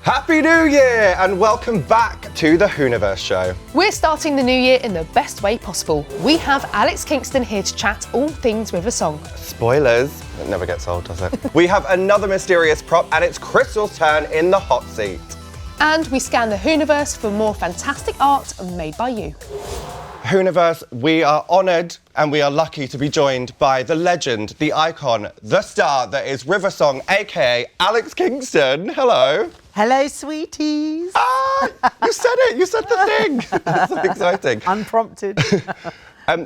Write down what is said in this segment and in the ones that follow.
Happy New Year and welcome back to the Whoniverse Show. We're starting the new year in the best way possible. We have Alex Kingston here to chat all things with a song. Spoilers, it never gets old, does it? We have another mysterious prop and it's Christel's turn in the hot seat. And we scan the Whoniverse for more fantastic art made by you. Whoniverse, we are honoured and we are lucky to be joined by the legend, the icon, the star that is River Song, aka Alex Kingston. Hello. Hello, sweeties. Ah, you said it. You said the thing. That's so exciting. Unprompted.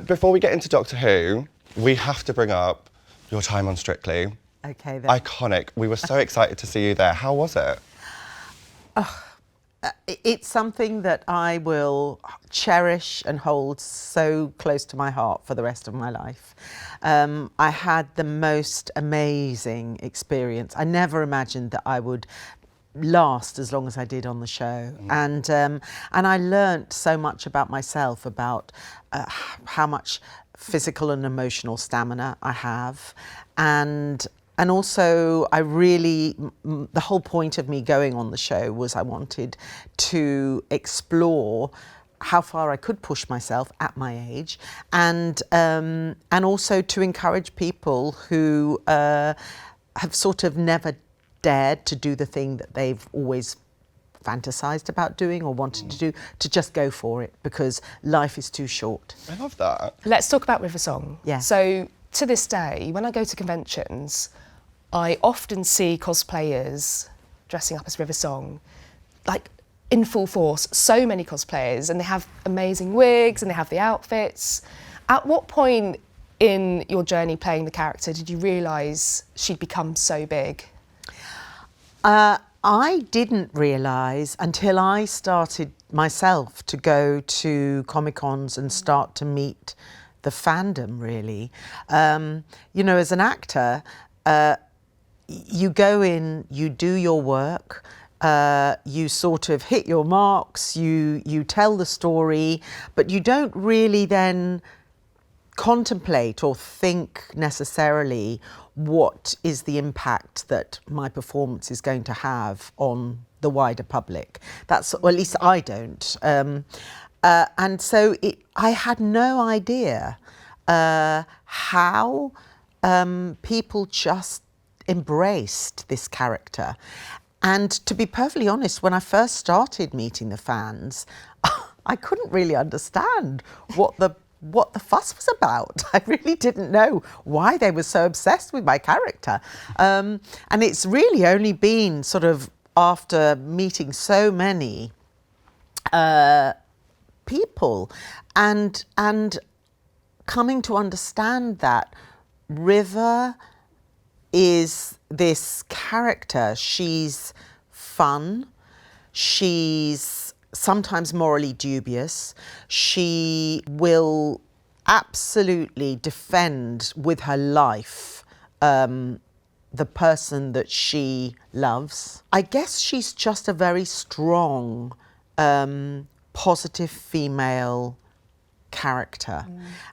Before we get into Doctor Who, we have to bring up your time on Strictly. Okay, then. Iconic. We were so excited to see you there. How was it? It's something that I will cherish and hold so close to my heart for the rest of my life. I had the most amazing experience. I never imagined that I would last as long as I did on the show, and I learnt so much about myself, about how much physical and emotional stamina I have, and also I really, the whole point of me going on the show was I wanted to explore how far I could push myself at my age, and also to encourage people who have sort of never dared to do the thing that they've always fantasized about doing or wanted to do, to just go for it, because life is too short. I love that. Let's talk about River Song. Yeah. So to this day, when I go to conventions, I often see cosplayers dressing up as River Song, like in full force, so many cosplayers, and they have amazing wigs and they have the outfits. At what point in your journey playing the character did you realise she'd become so big? I didn't realise until I started myself to go to Comic-Cons and start to meet the fandom, really. You know, as an actor, you go in, you do your work, you sort of hit your marks, you tell the story, but you don't really then contemplate or think necessarily what is the impact that my performance is going to have on the wider public. That's, or at least I don't. And so I had no idea how people just embraced this character. And to be perfectly honest, when I first started meeting the fans, I couldn't really understand what the fuss was about. I really didn't know why they were so obsessed with my character. And it's really only been sort of after meeting so many people and coming to understand that River is this character. She's fun, she's sometimes morally dubious. She will absolutely defend with her life the person that she loves. I guess she's just a very strong, positive female character.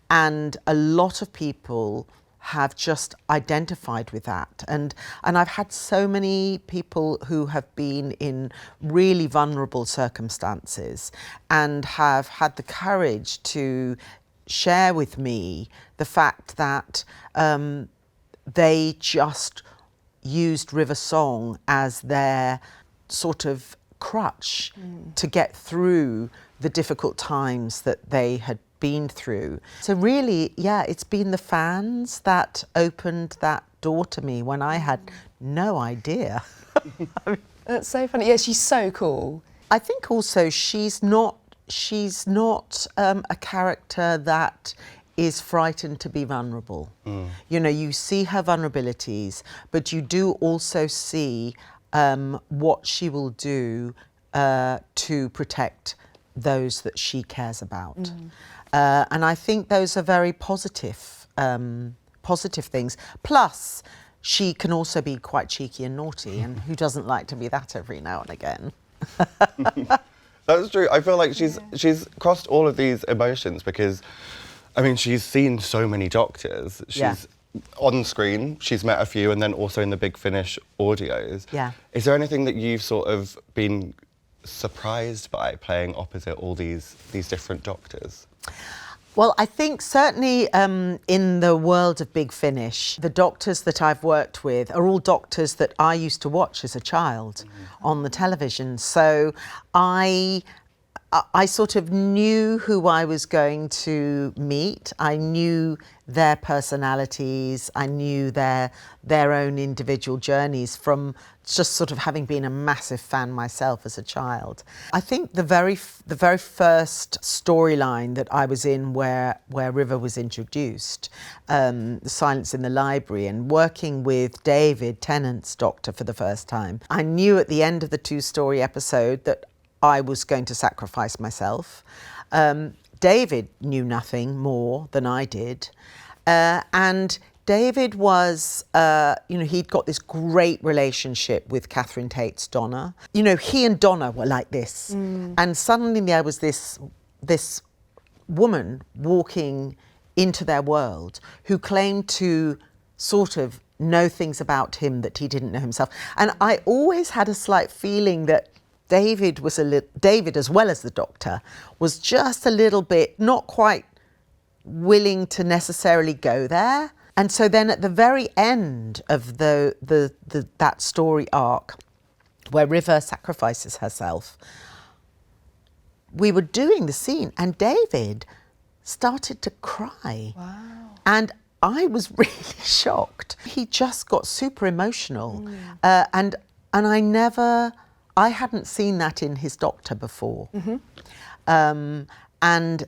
And a lot of people have just identified with that. And I've had so many people who have been in really vulnerable circumstances and have had the courage to share with me the fact that they just used River Song as their sort of crutch to get through the difficult times that they had been through. So really, yeah, it's been the fans that opened that door to me when I had no idea. That's so funny. Yeah, she's so cool. I think also she's not a character that is frightened to be vulnerable. You know, you see her vulnerabilities, but you do also see what she will do to protect those that she cares about. And I think those are very positive things. Plus, she can also be quite cheeky and naughty, and who doesn't like to be that every now and again? That's true. I feel like she's crossed all of these emotions because, I mean, she's seen so many doctors. She's on screen, she's met a few, and then also in the Big Finish audios. Yeah. Is there anything that you've sort of been surprised by playing opposite all these different doctors? Well, I think certainly in the world of Big Finish, the doctors that I've worked with are all doctors that I used to watch as a child on the television. So I sort of knew who I was going to meet. I knew their personalities. I knew their own individual journeys from just sort of having been a massive fan myself as a child. I think the very first storyline that I was in where River was introduced, The Silence in the Library, and working with David, Tennant's doctor, for the first time, I knew at the end of the 2-story episode that I was going to sacrifice myself. David knew nothing more than I did. And David was, he'd got this great relationship with Catherine Tate's Donna. You know, he and Donna were like this. And suddenly there was this woman walking into their world who claimed to sort of know things about him that he didn't know himself. And I always had a slight feeling that David, as well as the doctor, was just a little bit not quite willing to necessarily go there. And so then at the very end of that story arc, where River sacrifices herself, we were doing the scene and David started to cry. Wow. And I was really shocked. He just got super emotional. And I hadn't seen that in his doctor before. And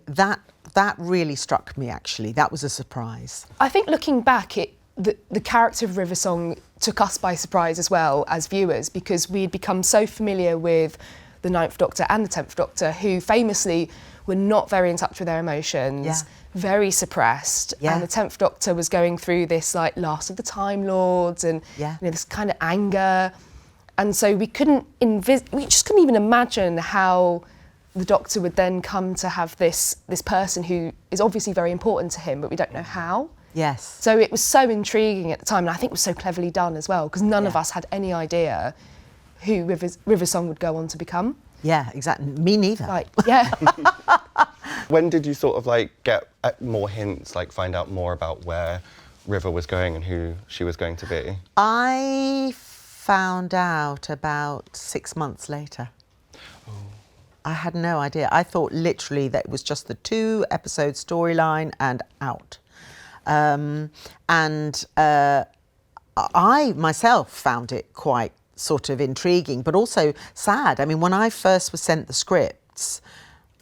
that really struck me, actually. That was a surprise. I think looking back, the character of River Song took us by surprise as well as viewers, because we'd become so familiar with the 9th Doctor and the 10th Doctor, who famously were not very in touch with their emotions, very suppressed. And the 10th Doctor was going through this like last of the Time Lords and this kind of anger. And so we just couldn't even imagine how the Doctor would then come to have this person who is obviously very important to him, but we don't know how. Yes. So it was so intriguing at the time, and I think it was so cleverly done as well, because none of us had any idea who River Song would go on to become. Yeah, exactly. Me neither. Like, yeah. When did you sort of like get more hints, like find out more about where River was going and who she was going to be? I found out about 6 months later. I had no idea. I thought literally that it was just the 2-episode storyline and out. I myself found it quite sort of intriguing, but also sad. I mean, when I first was sent the scripts,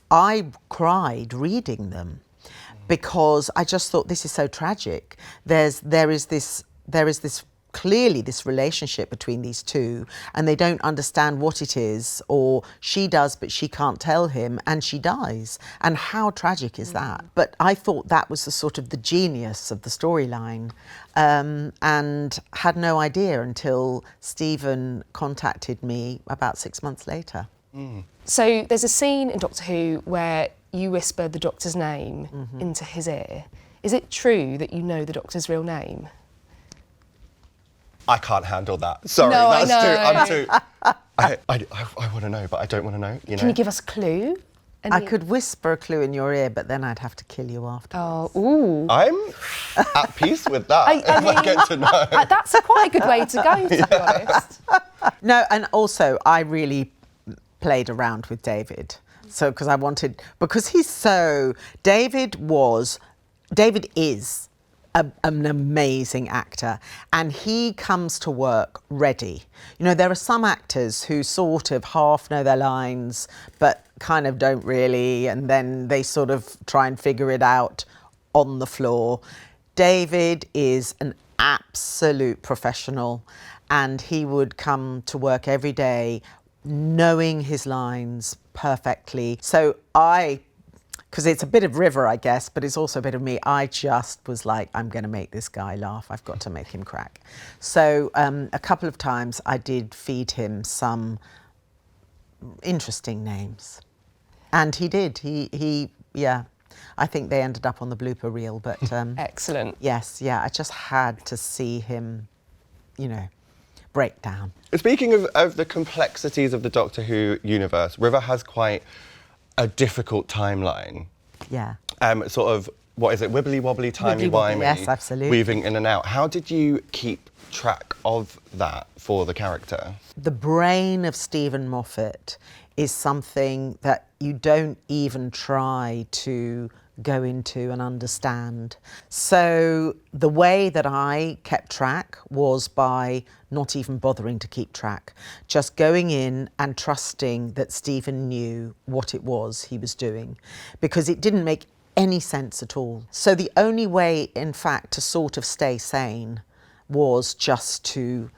I cried reading them because I just thought, this is so tragic. There is this clearly this relationship between these two, and they don't understand what it is, or she does but she can't tell him, and she dies. And how tragic is that? But I thought that was the genius of the storyline, and had no idea until Stephen contacted me about 6 months later. So there's a scene in Doctor Who where you whisper the Doctor's name into his ear. Is it true that you know the Doctor's real name? I can't handle that. Sorry, No, I that's know. I want to know, but I don't want to know. Can you give us a clue? I could whisper a clue in your ear, but then I'd have to kill you afterwards. Oh, ooh. I'm at peace with that. I get to know. That's quite a good way to go, to be honest. No, and also I really played around with David. So, because David is an amazing actor, and he comes to work ready. You know, there are some actors who sort of half know their lines, but kind of don't really, and then they sort of try and figure it out on the floor. David is an absolute professional, and he would come to work every day knowing his lines perfectly. So because it's a bit of River, I guess, but it's also a bit of me, I just was like, I'm going to make this guy laugh. I've got to make him crack. So a couple of times I did feed him some interesting names. And he did. I think they ended up on the blooper reel, but Excellent. yes, yeah, I just had to see him, you know, break down. Speaking of the complexities of the Doctor Who universe, River has quite a difficult timeline. Yeah. Sort of, what is it, wibbly-wobbly, timey-wimey, yes, absolutely. weaving in and out. How did you keep track of that for the character? The brain of Stephen Moffat is something that you don't even try to go into and understand. So the way that I kept track was by not even bothering to keep track, just going in and trusting that Stephen knew what it was he was doing, because it didn't make any sense at all. So the only way, in fact, to sort of stay sane was just to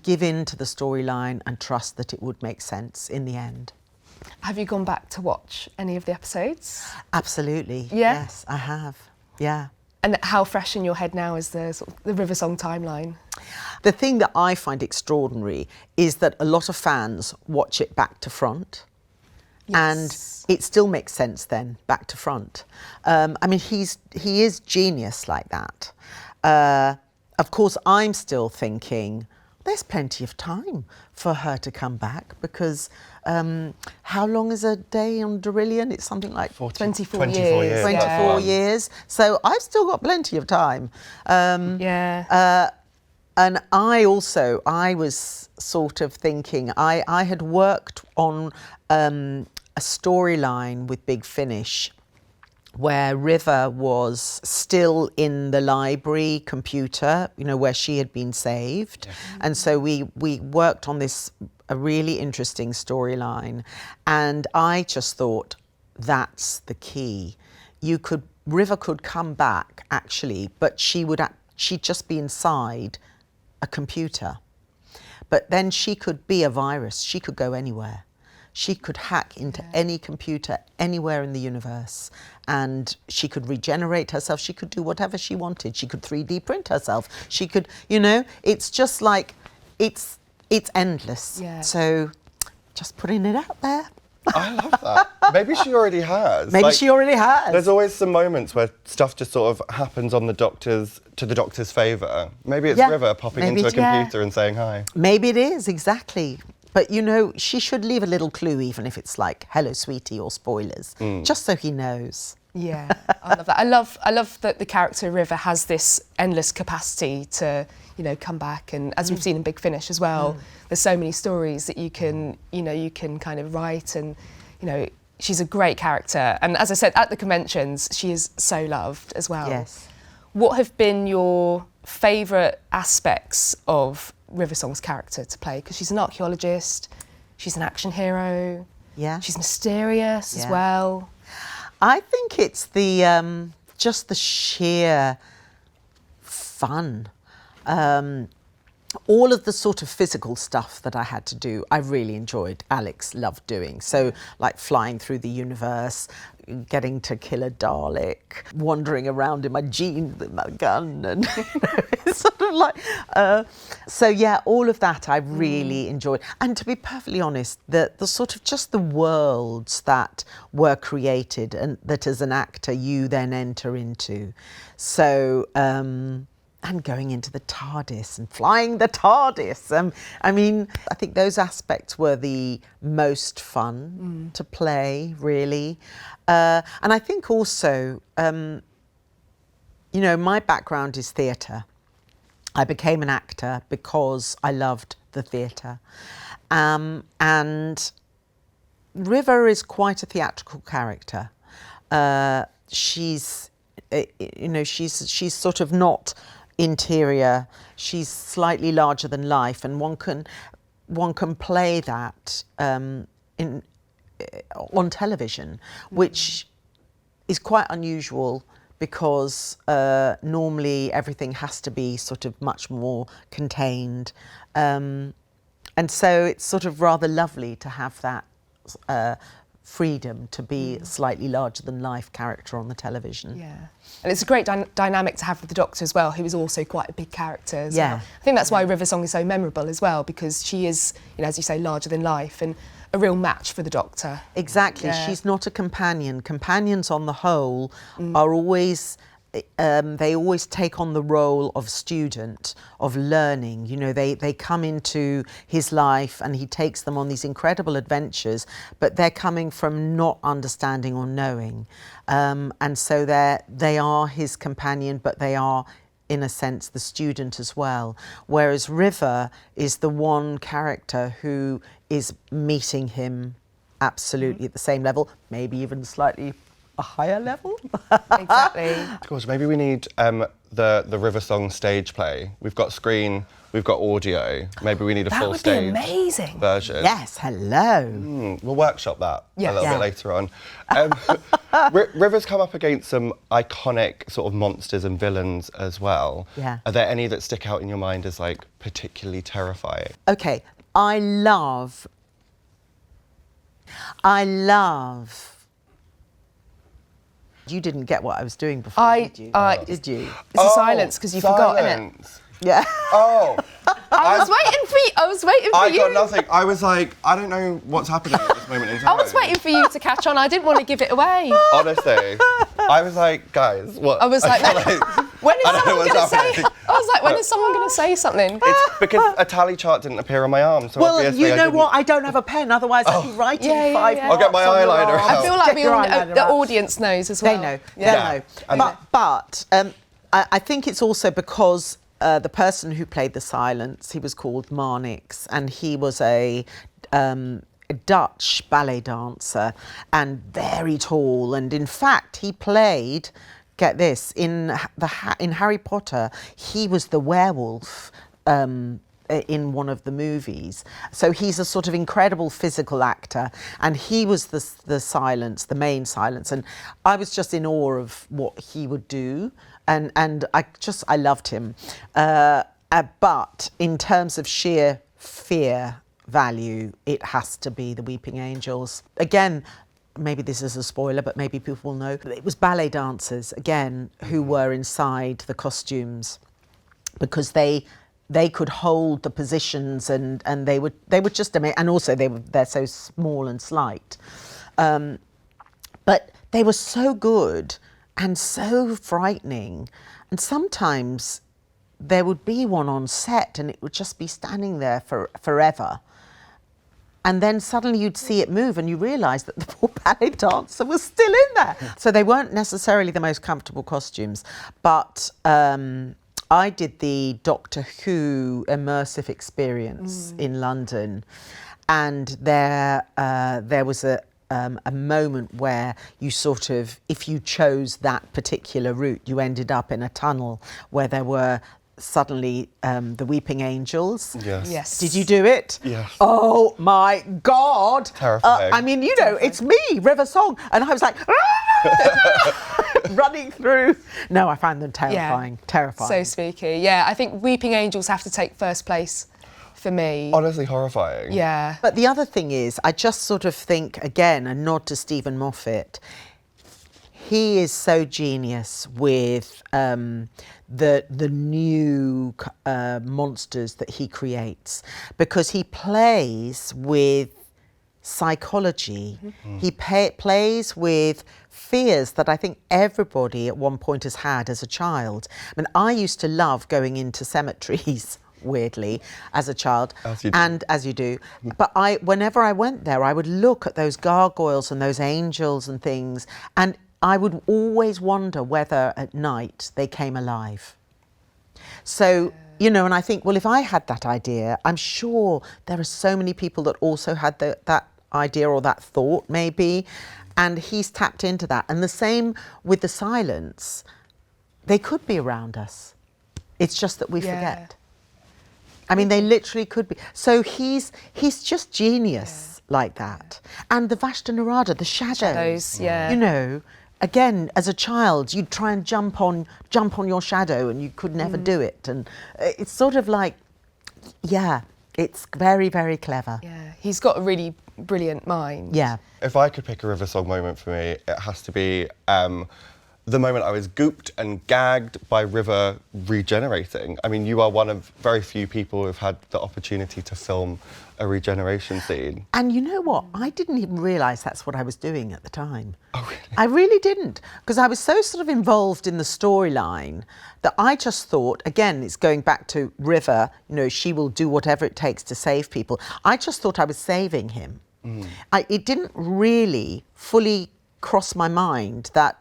give in to the storyline and trust that it would make sense in the end. Have you gone back to watch any of the episodes? Absolutely. Yeah? Yes, I have. Yeah. And how fresh in your head now is the sort of the River Song timeline? The thing that I find extraordinary is that a lot of fans watch it back to front. Yes. And it still makes sense then, back to front. I mean, he is genius like that. Of course, I'm still thinking, there's plenty of time for her to come back, because how long is a day on Darillion? It's something like 24 years. years. 24 years. So I've still got plenty of time. Yeah. And I was sort of thinking, I had worked on a storyline with Big Finish where River was still in the library computer, you know, where she had been saved. Yeah. And so we worked on a really interesting storyline. And I just thought, that's the key. River could come back, actually, but she'd just be inside a computer. But then she could be a virus. She could go anywhere. She could hack into any computer anywhere in the universe, and she could regenerate herself. She could do whatever she wanted. She could 3D print herself. She could, you know, it's just like, it's endless. Yeah. So just putting it out there. I love that. Maybe she already has. Maybe she already has. There's always some moments where stuff just sort of happens on the Doctor's favour. Maybe it's River popping into a computer and saying hi. Maybe it is, exactly. But, you know, she should leave a little clue, even if it's like, hello, sweetie, or spoilers, just so he knows. Yeah, I love that. I love that the character River has this endless capacity to, you know, come back. And as we've seen in Big Finish as well, there's so many stories that you can kind of write. And, you know, she's a great character. And as I said, at the conventions, she is so loved as well. Yes. What have been your favourite aspects of River Song's character to play? Because she's an archaeologist, she's an action hero, she's mysterious as well. I think it's the just the sheer fun. All of the sort of physical stuff that I had to do, I really enjoyed. Alex loved doing. So, like flying through the universe, getting to kill a Dalek, wandering around in my jeans with my gun, and you know, it's sort of like. So yeah, all of that I really enjoyed. And to be perfectly honest, the sort of just the worlds that were created and that as an actor you then enter into. So. And going into the TARDIS and flying the TARDIS. I mean, I think those aspects were the most fun to play, really. And I think also, you know, my background is theatre. I became an actor because I loved the theatre. And River is quite a theatrical character. She's, you know, she's sort of not interior. She's slightly larger than life, and one can play that on television, which is quite unusual because normally everything has to be sort of much more contained, and so it's sort of rather lovely to have that freedom to be a slightly larger than life character on the television. Yeah. And it's a great dynamic to have with the Doctor as well, who is also quite a big character as Yeah. well. I think that's why River Song is so memorable as well, because she is, you know, as you say, larger than life and a real match for the Doctor. Exactly. Yeah. She's not a companion. Companions on the whole are always, they always take on the role of student, of learning. You know, they come into his life and he takes them on these incredible adventures, but they're coming from not understanding or knowing. And so they are his companion, but they are, in a sense, the student as well. Whereas River is the one character who is meeting him absolutely at the same level, maybe even slightly a higher level. Exactly. Gosh, maybe we need the River Song stage play. We've got screen, we've got audio. Maybe we need a That full would be stage amazing. version. Yes, hello. We'll workshop that a little Yeah. bit later on. River's come up against some iconic sort of monsters and villains as well. Yeah. Are there any that stick out in your mind as like particularly terrifying? Okay, I love. You didn't get what I was doing before, did you? Did you? It's a silence because you forgot, innit? silence. Yeah. Oh. I was waiting for you. I was waiting for I you. got nothing. I was like, I don't know what's happening at this moment in time. I was waiting for you to catch on. I didn't want to give it away. Honestly, I was like, guys, what? I was like, when is I don't know someone what's going to say? happening. I was like, when is someone going to say something? It's because a tally chart didn't appear on my arm, so Well, obviously you I know didn't. what? I don't have a pen. Otherwise, I'd be writing Yeah, yeah, 5 yeah. I'll get my marks on your eyeliner arm. out. I feel like Get your eyeliner the out. audience knows as well. They know. Yeah. They know. But I think it's also because the person who played the silence, he was called Marnix, and he was a Dutch ballet dancer and very tall. And in fact, he played, get this, in Harry Potter, he was the werewolf. In one of the movies. So he's a sort of incredible physical actor, and he was the silence, the main silence, and I was just in awe of what he would do, and I loved him. But in terms of sheer fear value, it has to be the Weeping Angels. Again, maybe this is a spoiler, but maybe people will know. It was ballet dancers, again, who were inside the costumes, because they could hold the positions and they were just amazing, and also they're so small and slight, but they were so good and so frightening. And sometimes there would be one on set and it would just be standing there forever, and then suddenly you'd see it move and you realise that the poor ballet dancer was still in there. So they weren't necessarily the most comfortable costumes, but I did the Doctor Who immersive experience in London, and there was a moment where you sort of, if you chose that particular route, you ended up in a tunnel where there were suddenly the Weeping Angels. Yes. Yes. Did you do it? Yes. Oh my God. Terrifying. I mean, you know, it's me, River Song. And I was like, running through. No, I found them terrifying. Terrifying. So spooky. Yeah, I think Weeping Angels have to take first place for me. Honestly horrifying. Yeah. But the other thing is, I just sort of think, again, a nod to Stephen Moffat. He is so genius with the new monsters that he creates, because he plays with psychology. He plays with fears that I think everybody at one point has had as a child. I mean, I used to love going into cemeteries, weirdly, as a child, as you do. But whenever I went there, I would look at those gargoyles and those angels and things, and I would always wonder whether at night they came alive. So, you know, and I think, well, if I had that idea, I'm sure there are so many people that also had that idea or that thought, maybe, and he's tapped into that. And the same with the silence. They could be around us. It's just that we forget. I mean, they literally could be. So he's just genius like that. And the Vashta Narada, the shadows, you know, again, as a child, you'd try and jump on your shadow and you could never do it. And it's sort of like, It's very, very clever. Yeah, he's got a really brilliant mind. Yeah. If I could pick a River Song moment for me, it has to be the moment I was gooped and gagged by River regenerating. I mean, you are one of very few people who've had the opportunity to film a regeneration scene. And you know what? I didn't even realise that's what I was doing at the time. Oh, really? I really didn't, because I was so sort of involved in the storyline that I just thought, again, it's going back to River, you know, she will do whatever it takes to save people. I just thought I was saving him. It didn't really fully cross my mind that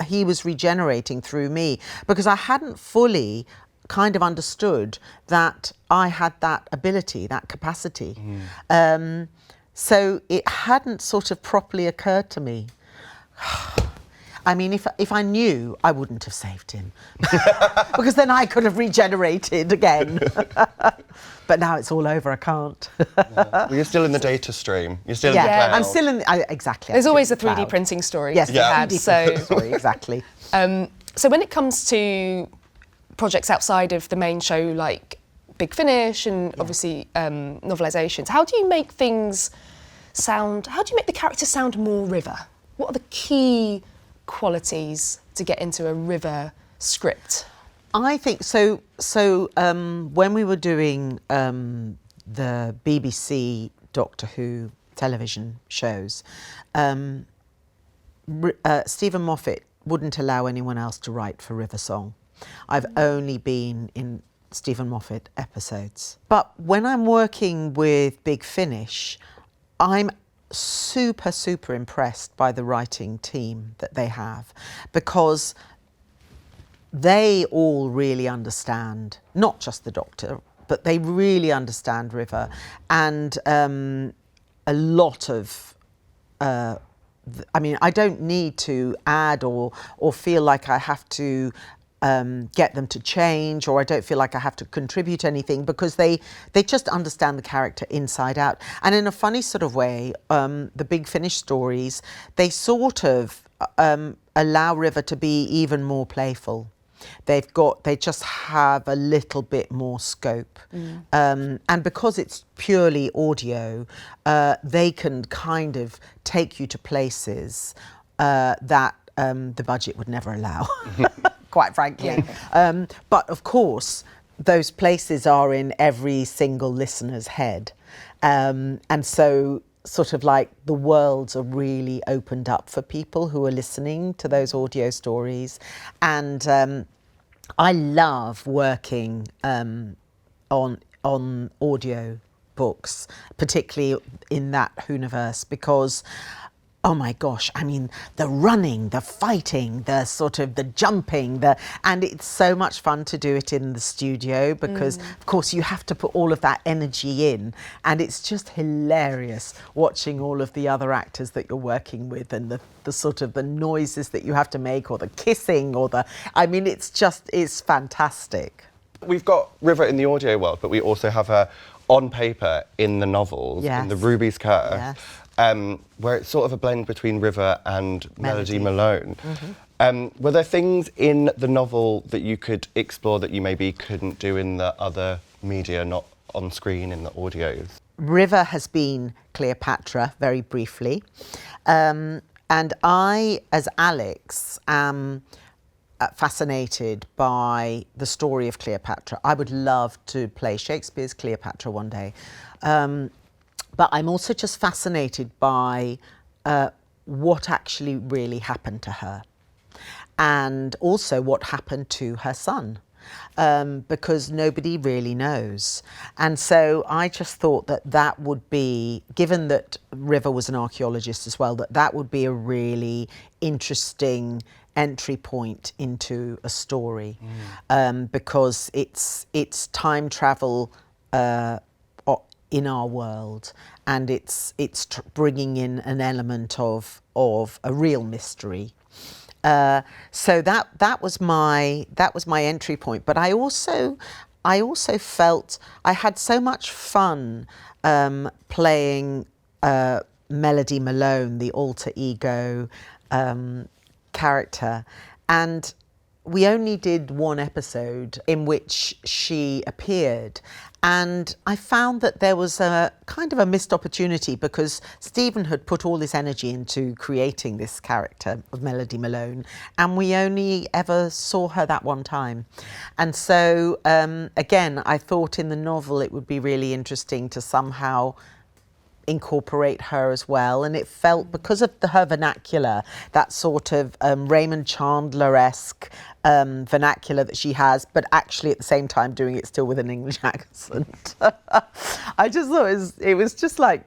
he was regenerating through me, because I hadn't fully kind of understood that I had that ability, that capacity. So it hadn't sort of properly occurred to me. I mean, if I knew, I wouldn't have saved him, because then I could have regenerated again. But now it's all over, I can't. Well, you're still in the data stream. You're still in the Yeah, cloud. I'm still in, exactly. There's I'm always still a in the 3D cloud. printing story Yes, to be had. 3D So, printing story, exactly. so when it comes to projects outside of the main show, like Big Finish and obviously novelisations, how do you make things sound? How do you make the character sound more River? What are the key qualities to get into a River script? I think so. When we were doing the BBC Doctor Who television shows, Stephen Moffat wouldn't allow anyone else to write for River Song. I've only been in Stephen Moffat episodes. But when I'm working with Big Finish, I'm super, super impressed by the writing team that they have, because they all really understand, not just the Doctor, but they really understand River, and a lot of, I mean, I don't need to add or feel like I have to get them to change, or I don't feel like I have to contribute anything, because they just understand the character inside out. And in a funny sort of way, the Big Finish stories, they sort of allow River to be even more playful. They just have a little bit more scope. And because it's purely audio, they can kind of take you to places that the budget would never allow, quite frankly. But of course, those places are in every single listener's head. And so sort of like the worlds are really opened up for people who are listening to those audio stories. And I love working on audio books, particularly in that Whoniverse, because oh my gosh, I mean, the running, the fighting, the sort of the jumping, and it's so much fun to do it in the studio, because of course you have to put all of that energy in, and it's just hilarious watching all of the other actors that you're working with, and the sort of the noises that you have to make, or the kissing, or I mean, it's fantastic. We've got River in the audio world, but we also have her on paper in the novels, Yes. in the Ruby's Curse. Yes. Where it's sort of a blend between River and Melody Melody. Malone. Were there things in the novel that you could explore that you maybe couldn't do in the other media, not on screen in the audios? River has been Cleopatra, very briefly. And I, as Alex, am fascinated by the story of Cleopatra. I would love to play Shakespeare's Cleopatra one day. But I'm also just fascinated by what actually really happened to her, and also what happened to her son, because nobody really knows. And so I just thought that would be, given that River was an archaeologist as well, that would be a really interesting entry point into a story, because it's time travel in our world, and it's bringing in an element of a real mystery. So that was my entry point. But I also felt I had so much fun playing Melody Malone, the alter ego character, and we only did one episode in which she appeared, And I found that there was a kind of a missed opportunity because Stephen had put all this energy into creating this character of Melody Malone, and we only ever saw her that one time. And so, again, I thought in the novel it would be really interesting to somehow incorporate her as well, and it felt, because of her vernacular, that sort of Raymond Chandler-esque vernacular that she has, but actually at the same time doing it still with an English accent. I just thought it was just like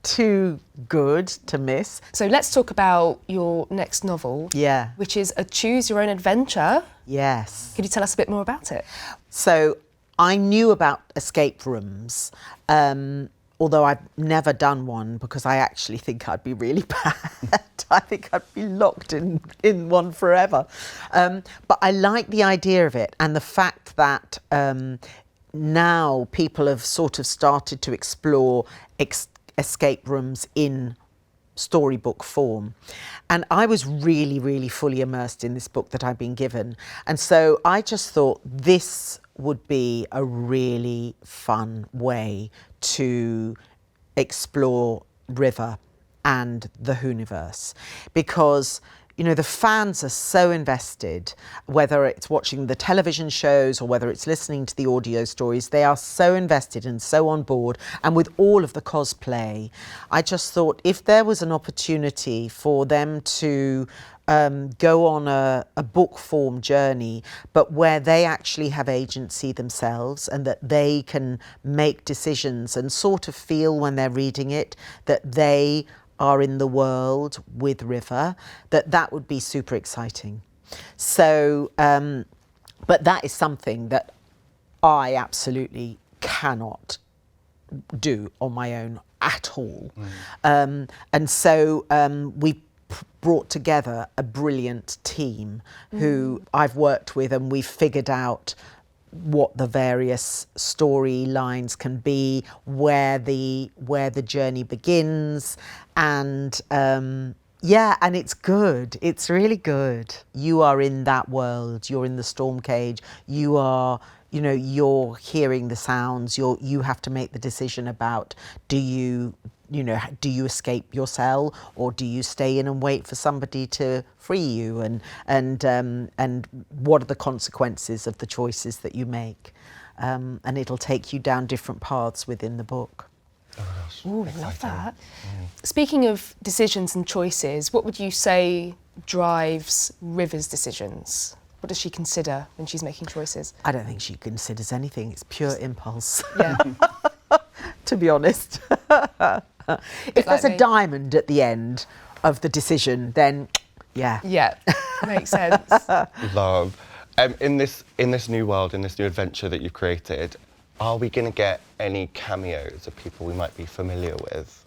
too good to miss. So let's talk about your next novel, Yeah. which is a choose your own adventure. Yes. Could you tell us a bit more about it? So I knew about escape rooms, although I've never done one because I actually think I'd be really bad. I think I'd be locked in one forever. But I like the idea of it, and the fact that now people have sort of started to explore escape rooms in storybook form. And I was really, really fully immersed in this book that I've been given. And so I just thought this would be a really fun way to explore River and the Whoniverse, because the fans are so invested, whether it's watching the television shows or whether it's listening to the audio stories. They are so invested and so on board, and with all of the cosplay, I just thought if there was an opportunity for them to go on a book form journey, but where they actually have agency themselves and that they can make decisions and sort of feel when they're reading it that they are in the world with River, that would be super exciting. So, but that is something that I absolutely cannot do on my own at all. And so we brought together a brilliant team who I've worked with, and we've figured out what the various storylines can be, where the journey begins, and and it's good. It's really good. You are in that world. You're in the storm cage. You are, you're hearing the sounds. You have to make the decision about do you escape your cell, or do you stay in and wait for somebody to free you, and what are the consequences of the choices that you make, and it'll take you down different paths within the book. Oh my gosh. Ooh, I love that. Mm. Speaking of decisions and choices, what would you say drives River's decisions? What does she consider when she's making choices? I don't think she considers anything. It's pure impulse. Yeah. To be honest. If there's a diamond at the end of the decision, then yeah. Yeah, makes sense. Love. In this new world, in this new adventure that you've created, are we going to get any cameos of people we might be familiar with?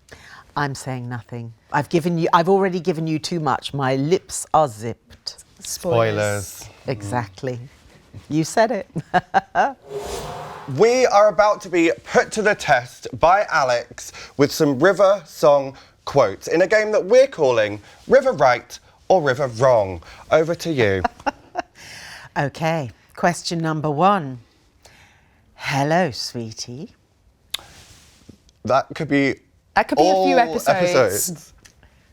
I'm saying nothing. I've already given you too much. My lips are zipped. Spoilers. Exactly. You said it. We are about to be put to the test by Alex with some River song quotes in a game that we're calling River Right or River Wrong. Over to you. Okay, question number 1. Hello, sweetie. That could be A few episodes.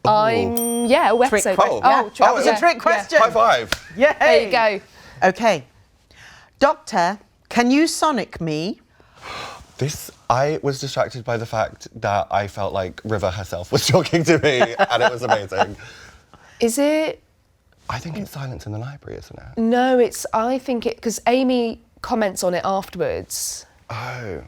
Ooh. A episode. question. That was a trick question. High five. Yay. There you go. Okay. Doctor, can you sonic me? I was distracted by the fact that I felt like River herself was talking to me, and it was amazing. Is it? I think it's Silence in the Library, isn't it? No, I think because Amy comments on it afterwards. Oh.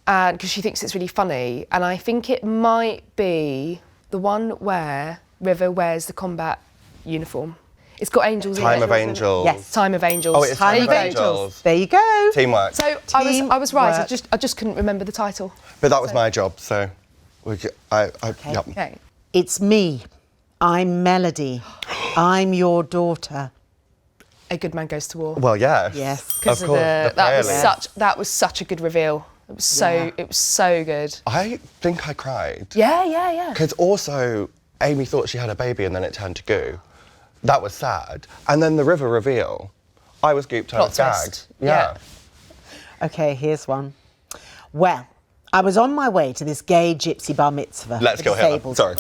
And because she thinks it's really funny, and I think it might be the one where River wears the combat uniform. It's got angels in it. Time of Angels. Yes. Time of Angels. Oh, it's Time of There you go. Angels. There you go. Teamwork. So I was right. Teamwork. I just couldn't remember the title. But that was my job, so yep. Okay. It's me. I'm Melody. I'm your daughter. A Good Man Goes to War. Well, yes. Yes. Because of course. that was such a good reveal. It was so good. I think I cried. Yeah. Because also, Amy thought she had a baby and then it turned to goo. That was sad. And then the River reveal. I was gooped, I was Plot gagged. twist. Yeah. Okay, here's one. Well, I was on my way to this gay gypsy bar mitzvah. Let's for go Hitler. disabled. Sorry.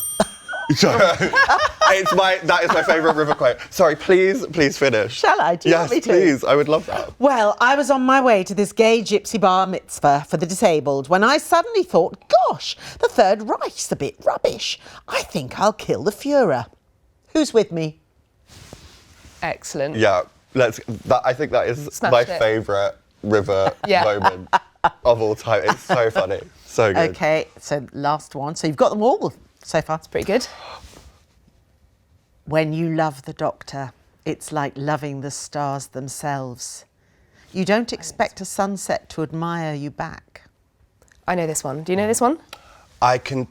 Sorry. That is my favourite River quote. Sorry, please finish. Shall I? Do you want me to? Yes, please. I would love that. Well, I was on my way to this gay gypsy bar mitzvah for the disabled when I suddenly thought, gosh, the Third Reich's a bit rubbish. I think I'll kill the Führer. Who's with me? Excellent. Yeah, I think that is Smashed my it. favourite River moment of all time. It's so funny. So good. Okay, so last one. So you've got them all so far. It's pretty good. When you love the Doctor, it's like loving the stars themselves. You don't expect a sunset to admire you back. I know this one. Do you know this one? And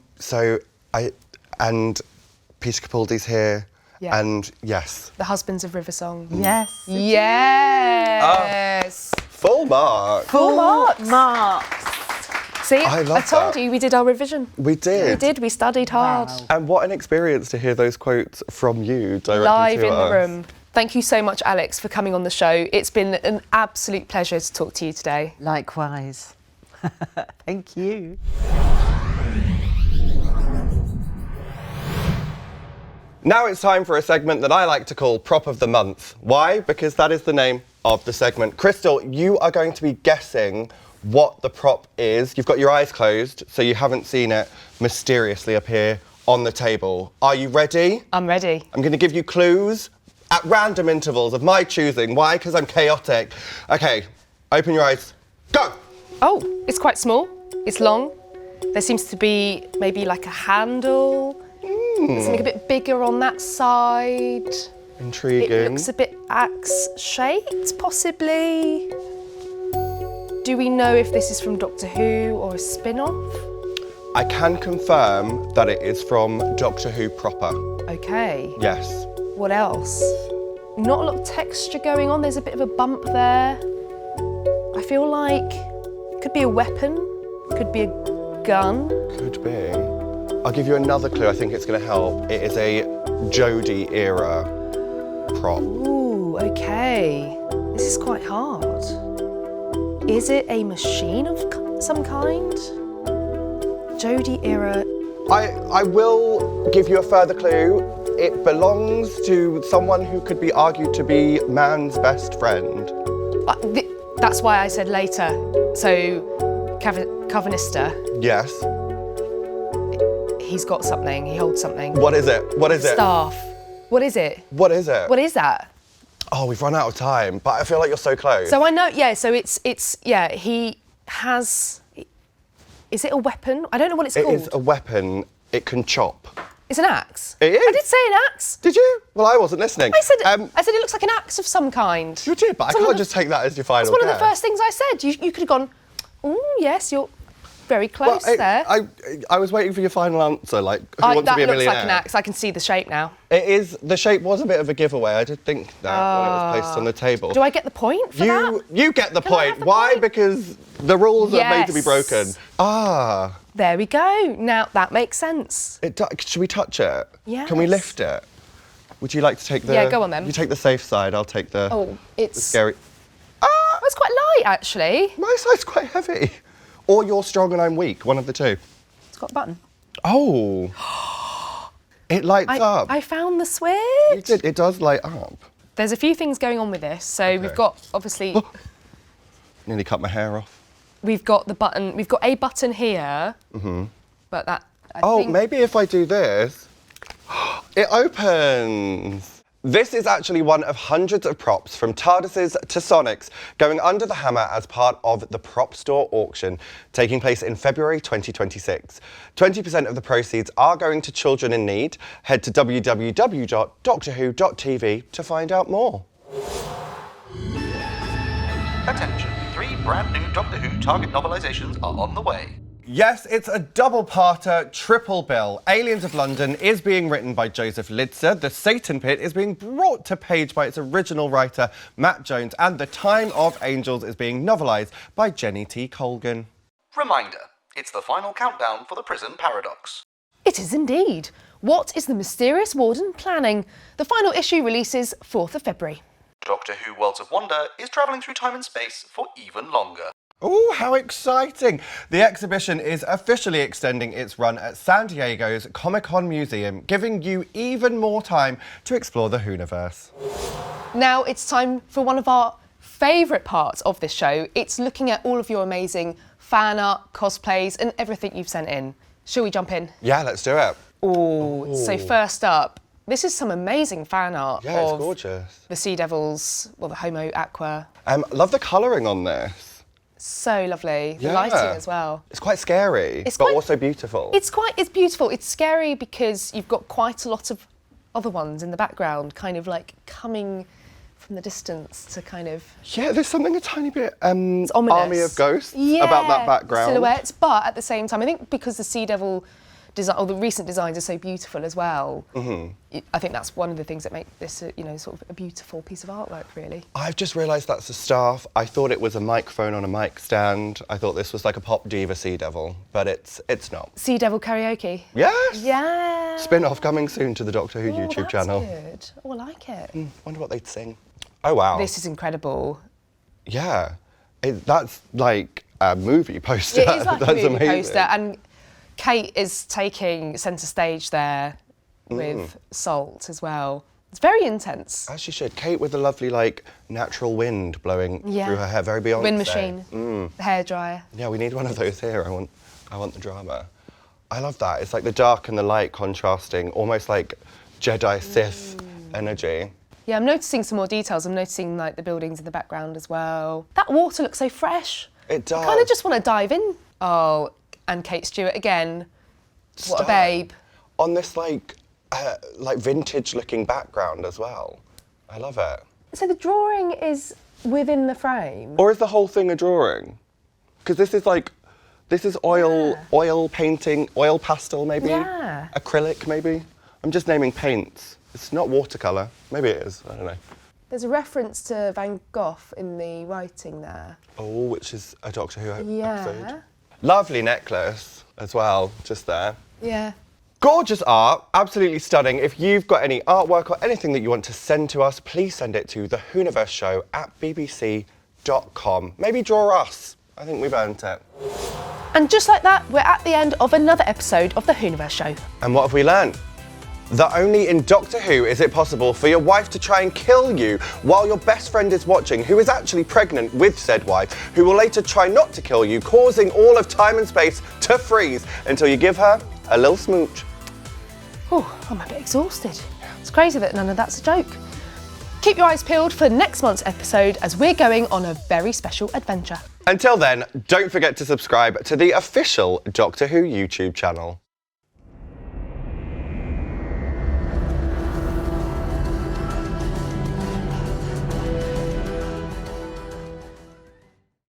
Peter Capaldi's here. Yeah. And yes. The Husbands of River Song. Yes. Yes. Full mark. Full marks. Marks. See, I love told that. you we did our revision. We did. We did. We studied hard. Wow. And what an experience to hear those quotes from you directly Live to in us. the room. Thank you so much, Alex, for coming on the show. It's been an absolute pleasure to talk to you today. Likewise. Thank you. Now it's time for a segment that I like to call Prop of the Month. Why? Because that is the name of the segment. Christel, you are going to be guessing what the prop is. You've got your eyes closed, so you haven't seen it mysteriously appear on the table. Are you ready? I'm ready. I'm going to give you clues at random intervals of my choosing. Why? Because I'm chaotic. Okay, open your eyes. Go! Oh, it's quite small. It's long. There seems to be maybe like a handle. Something a bit bigger on that side. Intriguing. It looks a bit axe-shaped, possibly. Do we know if this is from Doctor Who or a spin-off? I can confirm that it is from Doctor Who proper. Okay. Yes. What else? Not a lot of texture going on. There's a bit of a bump there. I feel like it could be a weapon, could be a gun. Could be. I'll give you another clue. I think it's going to help. It is a Jodie era prop. Ooh, okay. This is quite hard. Is it a machine of some kind? Jodie era. I will give you a further clue. It belongs to someone who could be argued to be man's best friend. That's why I said later. So, Covenista. Yes. He's got something. He holds something. What is it? What is it? Staff. What is it? What is it? What is that? Oh, we've run out of time, but I feel like you're so close. So I know, yeah, so it's he has, is it a weapon? I don't know what it's It called. is a weapon. It can chop. It's an axe? It is. I did say an axe. Did you? Well, I wasn't listening. I said it looks like an axe of some kind. You did, but I can't just take that as your final That's one of the guess. first things I said. You could have gone, oh, yes, you're very close there. I was waiting for your final answer, like, who wants to That be a looks millionaire? like an axe. I can see the shape now. It is, the shape was a bit of a giveaway. I did think that when it was placed on the table. Do I get the point for that? You get the Can I point. have the Why? point? Because the rules are made to be Yes. broken. Ah. There we go. Now that makes sense. Should we touch it? Yes. Can we lift it? Would you like to take the... Yeah, go on then. You take the safe side, I'll take the, Oh, the it's scary... Oh, it's quite light actually. My side's quite heavy. Or you're strong and I'm weak, one of the two. It's got a button. Oh. It lights up. I found the switch. You did, it does light up. There's a few things going on with this. So we've got, obviously, Nearly cut my hair off. we've got the button, we've got a button here, but that, I think... Maybe if I do this, it opens. This is actually one of hundreds of props, from TARDISes to Sonics, going under the hammer as part of the Prop Store auction, taking place in February 2026. 20% of the proceeds are going to children in need. Head to www.doctorwho.tv to find out more. Attention, 3 brand new Doctor Who Target novelisations are on the way. Yes, it's a double-parter, triple bill. Aliens of London is being written by Joseph Lidser. The Satan Pit is being brought to page by its original writer, Matt Jones. And The Time of Angels is being novelised by Jenny T. Colgan. Reminder, it's the final countdown for the prison paradox. It is indeed. What is the mysterious warden planning? The final issue releases 4th of February. Doctor Who Worlds of Wonder is travelling through time and space for even longer. Oh, how exciting! The exhibition is officially extending its run at San Diego's Comic-Con Museum, giving you even more time to explore the Whoniverse. Now it's time for one of our favourite parts of this show. It's looking at all of your amazing fan art, cosplays and everything you've sent in. Shall we jump in? Yeah, let's do it. Oh, so first up, this is some amazing fan art Yeah, it's of gorgeous. the Sea Devils, well, the Homo Aqua. Love the colouring on this. So lovely. The Yeah. lighting as well. It's quite scary, It's but quite- also beautiful. It's beautiful. It's scary because you've got quite a lot of other ones in the background, kind of like coming from the distance to kind of... Yeah, there's something a tiny bit ominous. Army of Ghosts about that background. Silhouettes, but at the same time, I think because the Sea Devil design, or the recent designs are so beautiful as well, I think that's one of the things that make this, sort of a beautiful piece of artwork, really. I've just realised that's the staff. I thought it was a microphone on a mic stand. I thought this was like a pop diva Sea Devil, but it's not. Sea Devil karaoke. Yes! Yeah. Spin-off coming soon to the Doctor Who YouTube channel. Good. Oh, I like it. Wonder what they'd sing. Oh, wow. This is incredible. Yeah. That's like a movie poster. It is like That's a movie amazing. poster, and Kate is taking centre stage there with Salt as well. It's very intense. As she should. Kate with the lovely, like, natural wind blowing through her hair, very Beyonce. Wind machine, the hairdryer. Yeah, we need one of those here. I want the drama. I love that. It's like the dark and the light contrasting, almost like Jedi Sith energy. Yeah, I'm noticing some more details. I'm noticing like the buildings in the background as well. That water looks so fresh. It does. I kind of just want to dive in. Oh, and Kate Stewart again. What a babe. On this like vintage-looking background as well. I love it. So the drawing is within the frame. Or is the whole thing a drawing? Because this is oil painting, oil pastel maybe? Yeah. Acrylic maybe? I'm just naming paints. It's not watercolour. Maybe it is, I don't know. There's a reference to Van Gogh in the writing there. Oh, which is a Doctor Who episode. Yeah. Lovely necklace as well, just there. Yeah. Gorgeous art, absolutely stunning. If you've got any artwork or anything that you want to send to us, please send it to the Whoniverse Show at bbc.com. Maybe draw us. I think we've earned it. And just like that, we're at the end of another episode of the Whoniverse Show. And what have we learned? That only in Doctor Who is it possible for your wife to try and kill you while your best friend is watching, who is actually pregnant with said wife, who will later try not to kill you, causing all of time and space to freeze until you give her a little smooch. Oh, I'm a bit exhausted. It's crazy that none of that's a joke. Keep your eyes peeled for next month's episode as we're going on a very special adventure. Until then, don't forget to subscribe to the official Doctor Who YouTube channel.